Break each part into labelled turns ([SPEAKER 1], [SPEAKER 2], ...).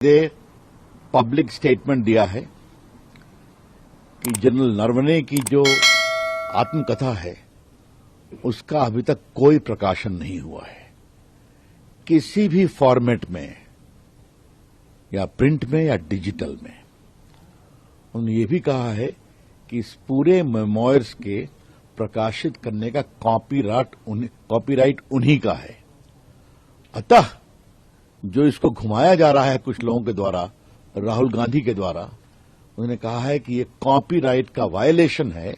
[SPEAKER 1] ने public statement दिया है कि जनरल नरवणे की जो आत्मकथा है उसका अभी तक कोई प्रकाशन नहीं हुआ है किसी भी फॉर्मेट में, या प्रिंट में या डिजिटल में। उन्होंने ये भी कहा है कि इस पूरे मेमोयर्स के प्रकाशित करने का कॉपीराइट उन्हीं का है। अतः जो इसको घुमाया जा रहा है कुछ लोगों के द्वारा, राहुल गांधी के द्वारा, उन्होंने कहा है कि ये कॉपीराइट का वायलेशन है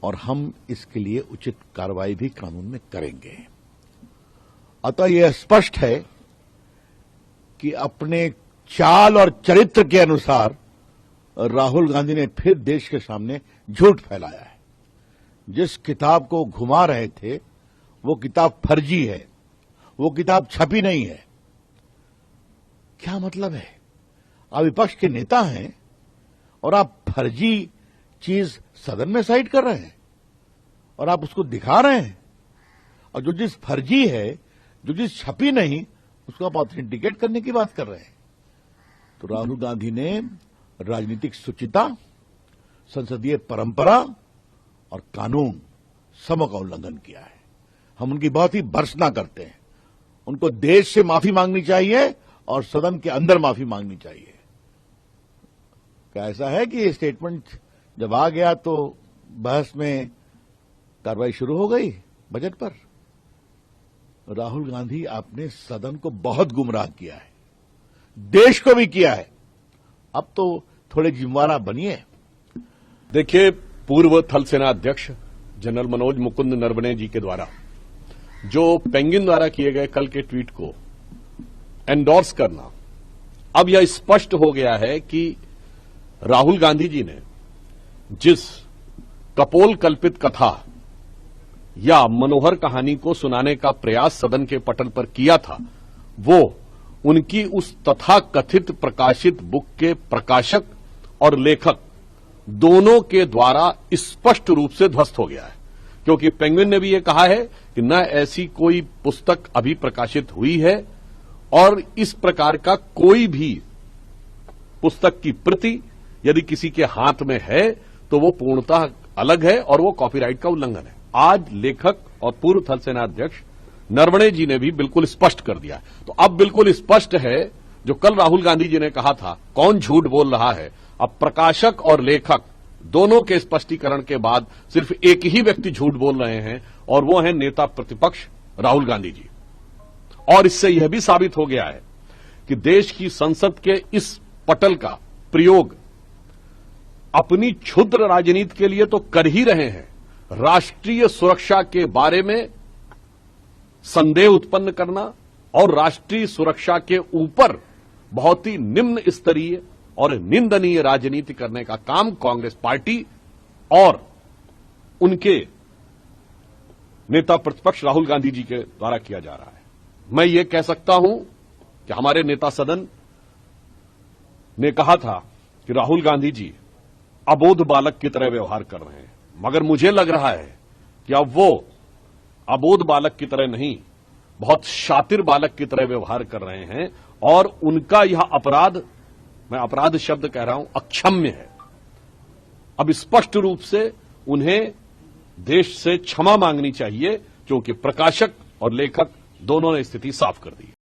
[SPEAKER 1] और हम इसके लिए उचित कार्रवाई भी कानून में करेंगे। अतः यह स्पष्ट है कि अपने चाल और चरित्र के अनुसार राहुल गांधी ने फिर देश के सामने झूठ फैलाया है। जिस किताब को घुमा रहे थे वो किताब फर्जी है, वो किताब छपी नहीं है। क्या मतलब है? आप विपक्ष के नेता हैं और आप फर्जी चीज सदन में साइड कर रहे हैं और आप उसको दिखा रहे हैं, और जो चीज फर्जी है, जो चीज छपी नहीं, उसको आप ऑथेंटिकेट करने की बात कर रहे हैं। तो राहुल गांधी ने राजनीतिक शुचिता, संसदीय परंपरा और कानून सबों का उल्लंघन किया है। हम उनकी बहुत ही भर्त्सना करते हैं। उनको देश से माफी मांगनी चाहिए और सदन के अंदर माफी मांगनी चाहिए। क्या ऐसा है कि ये स्टेटमेंट जब आ गया तो बहस में कार्रवाई शुरू हो गई बजट पर? राहुल गांधी, आपने सदन को बहुत गुमराह किया है, देश को भी किया है। अब तो थोड़े जिम्मेवार बनिए।
[SPEAKER 2] देखिए, पूर्व थल सेना अध्यक्ष जनरल मनोज मुकुंद नरवणे जी के द्वारा जो पेंगुइन द्वारा किए गए कल के ट्वीट को एंडोर्स करना, अब यह स्पष्ट हो गया है कि राहुल गांधी जी ने जिस कपोल कल्पित कथा या मनोहर कहानी को सुनाने का प्रयास सदन के पटल पर किया था, वो उनकी उस तथाकथित प्रकाशित बुक के प्रकाशक और लेखक दोनों के द्वारा स्पष्ट रूप से ध्वस्त हो गया है। क्योंकि पेंगुइन ने भी ये कहा है कि न ऐसी कोई पुस्तक अभी प्रकाशित हुई है और इस प्रकार का कोई भी पुस्तक की प्रति यदि किसी के हाथ में है तो वो पूर्णतः अलग है और वो कॉपीराइट का उल्लंघन है। आज लेखक और पूर्व थल सेना अध्यक्ष नरवणे जी ने भी बिल्कुल स्पष्ट कर दिया। तो अब बिल्कुल स्पष्ट है, जो कल राहुल गांधी जी ने कहा था कौन झूठ बोल रहा है, अब प्रकाशक और लेखक दोनों के स्पष्टीकरण के बाद सिर्फ एक ही व्यक्ति झूठ बोल रहे हैं और वो है नेता प्रतिपक्ष राहुल गांधी जी। और इससे यह भी साबित हो गया है कि देश की संसद के इस पटल का प्रयोग अपनी क्षुद्र राजनीति के लिए तो कर ही रहे हैं, राष्ट्रीय सुरक्षा के बारे में संदेह उत्पन्न करना और राष्ट्रीय सुरक्षा के ऊपर बहुत ही निम्न स्तरीय और निंदनीय राजनीति करने का काम कांग्रेस पार्टी और उनके नेता प्रतिपक्ष राहुल गांधी जी के द्वारा किया जा रहा है। मैं ये कह सकता हूं कि हमारे नेता सदन ने कहा था कि राहुल गांधी जी अबोध बालक की तरह व्यवहार कर रहे हैं, मगर मुझे लग रहा है कि अब वो अबोध बालक की तरह नहीं, बहुत शातिर बालक की तरह व्यवहार कर रहे हैं और उनका यह अपराध, मैं अपराध शब्द कह रहा हूं, अक्षम्य है। अब स्पष्ट रूप से उन्हें देश से क्षमा मांगनी चाहिए, क्योंकि प्रकाशक और लेखक दोनों ने स्थिति साफ कर दी।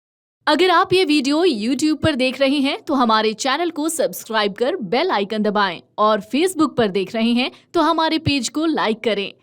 [SPEAKER 3] अगर आप ये वीडियो YouTube पर देख रहे हैं तो हमारे चैनल को सब्सक्राइब कर बेल आइकन दबाएं, और Facebook पर देख रहे हैं तो हमारे पेज को लाइक करें।